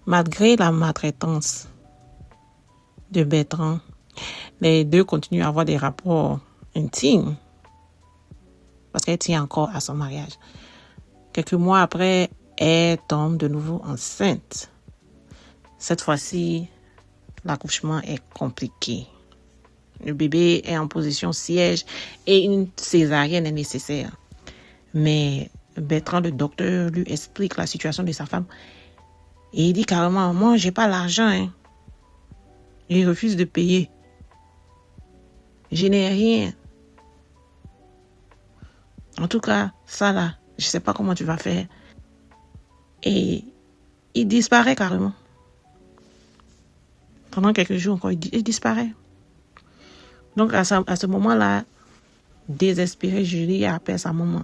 Malgré la maltraitance de Bertrand, les deux continuent à avoir des rapports intimes parce qu'elle tient encore à son mariage. Quelques mois après, elle tombe de nouveau enceinte. Cette fois-ci, l'accouchement est compliqué. Le bébé est en position siège et une césarienne est nécessaire. Mais Bertrand, le docteur, lui explique la situation de sa femme. Et il dit carrément, moi, j'ai pas l'argent. Il refuse de payer. Je n'ai rien. En tout cas, ça là, je sais pas comment tu vas faire. Et il disparaît carrément. Pendant quelques jours encore, il disparaît. Donc, à ce moment-là, désespérée, Julie appelle sa maman.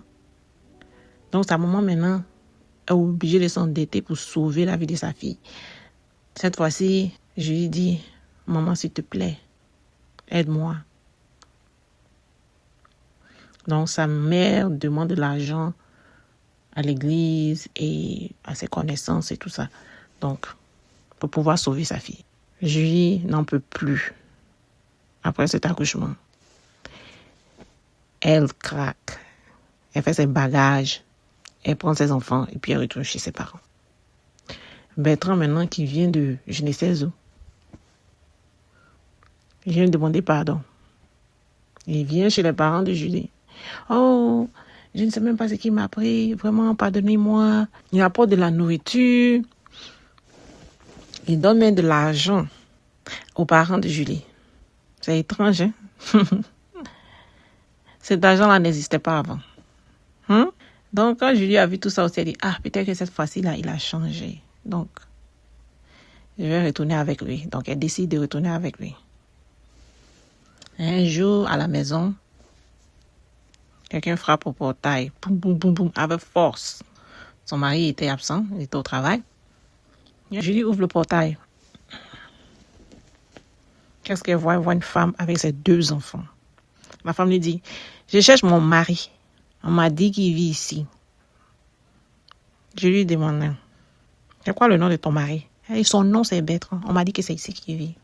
Donc, sa maman, maintenant, est obligée de s'endetter pour sauver la vie de sa fille. Cette fois-ci, Julie dit, maman, s'il te plaît, aide-moi. Donc, sa mère demande de l'argent à l'église et à ses connaissances et tout ça. Donc, pour pouvoir sauver sa fille. Julie n'en peut plus. Après cet accouchement, elle craque. Elle fait ses bagages. Elle prend ses enfants et puis elle retourne chez ses parents. Bertrand, maintenant, qui vient de je ne sais où, il vient demander pardon. Il vient chez les parents de Julie. Oh, je ne sais même pas ce qu'il m'a pris. Vraiment, pardonnez-moi. Il apporte de la nourriture. Il donne même de l'argent aux parents de Julie. C'est étrange, hein? Cet argent-là n'existait pas avant. Donc, quand Julie a vu tout ça aussi, elle dit, peut-être que cette fois-ci-là, il a changé. Donc, je vais retourner avec lui. Donc, elle décide de retourner avec lui. Un jour, à la maison, quelqu'un frappe au portail. Boum, boum, boum, boum, avec force. Son mari était absent, il était au travail. Julie ouvre le portail. Qu'est-ce qu'elle voit? Elle voit une femme avec ses 2 enfants. La femme lui dit, je cherche mon mari. On m'a dit qu'il vit ici. Je lui demande, c'est quoi le nom de ton mari? Et son nom, c'est Bertrand. On m'a dit que c'est ici qu'il vit.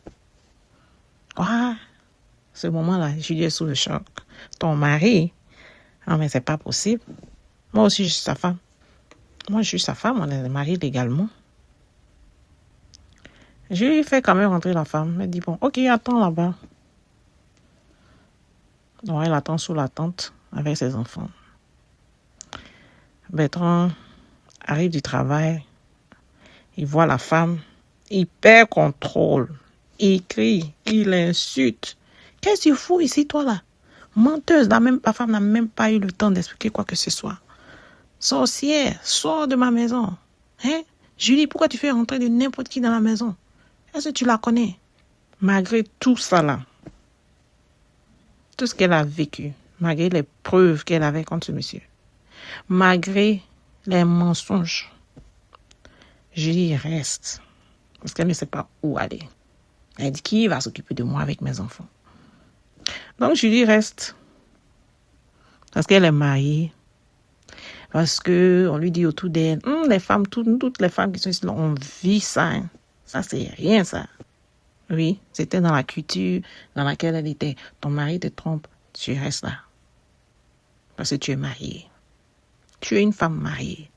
Ce moment-là, Julie est sous le choc. Ton mari? Ah, mais c'est pas possible. Moi aussi, je suis sa femme. Moi, je suis sa femme. On est mariés légalement. Je lui fais quand même rentrer la femme. Elle dit, bon, ok, attends là-bas. Donc, elle attend sous la tente avec ses enfants. Bertrand arrive du travail. Il voit la femme. Il perd contrôle. Il crie. Il insulte. Qu'est-ce que tu fous ici, toi, là? Menteuse. La femme n'a même pas eu le temps d'expliquer quoi que ce soit. Sorcière, sors de ma maison. Julie, pourquoi tu fais rentrer de n'importe qui dans la maison? Est-ce que tu la connais? Malgré tout ça là, tout ce qu'elle a vécu, malgré les preuves qu'elle avait contre ce monsieur, malgré les mensonges, Julie reste. Parce qu'elle ne sait pas où aller. Elle dit, qui va s'occuper de moi avec mes enfants? Donc Julie reste. Parce qu'elle est mariée. Parce qu'on lui dit autour d'elle, les femmes, toutes les femmes qui sont ici, on vit ça. Ça, c'est rien, ça. Oui, c'était dans la culture dans laquelle elle était. Ton mari te trompe, tu restes là. Parce que tu es mariée. Tu es une femme mariée.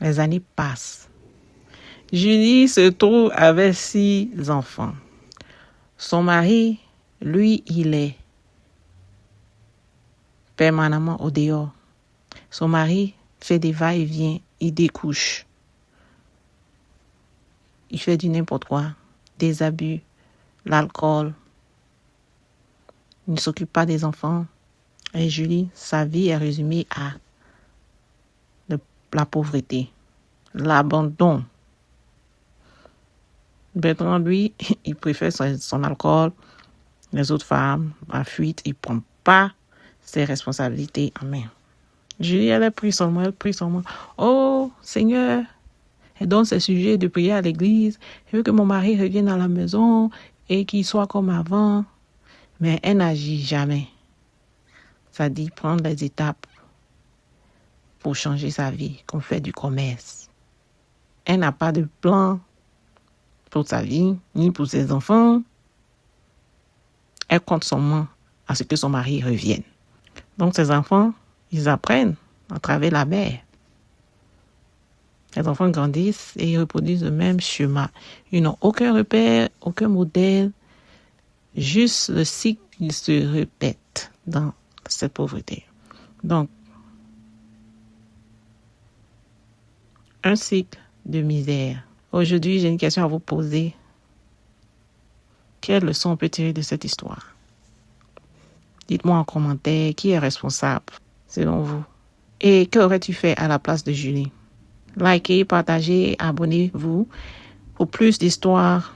Les années passent. Julie se trouve avec 6 enfants. Son mari, lui, il est permanemment au dehors. Son mari fait des va-et-vient, il découche. Il fait du n'importe quoi, des abus, l'alcool. Il ne s'occupe pas des enfants. Et Julie, sa vie est résumée à la pauvreté, l'abandon. Bertrand, lui, il préfère son alcool, les autres femmes, la fuite. Il ne prend pas ses responsabilités en main. Julie, elle prie seulement. Oh, Seigneur, elle donne ses sujets de prière à l'église. Elle veut que mon mari revienne à la maison et qu'il soit comme avant. Mais elle n'agit jamais. Ça dit prendre les étapes pour changer sa vie, qu'on fait du commerce. Elle n'a pas de plan pour sa vie, ni pour ses enfants. Elle compte seulement à ce que son mari revienne. Donc, ses enfants, ils apprennent à travers la mère. Les enfants grandissent et ils reproduisent le même schéma. Ils n'ont aucun repère, aucun modèle. Juste le cycle qui se répète dans cette pauvreté. Donc, un cycle de misère. Aujourd'hui, j'ai une question à vous poser. Quelle leçon on peut tirer de cette histoire? Dites-moi en commentaire qui est responsable, selon vous. Et qu'aurais-tu fait à la place de Julie? Likez, partagez, abonnez-vous pour plus d'histoires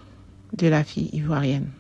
de la fille ivoirienne.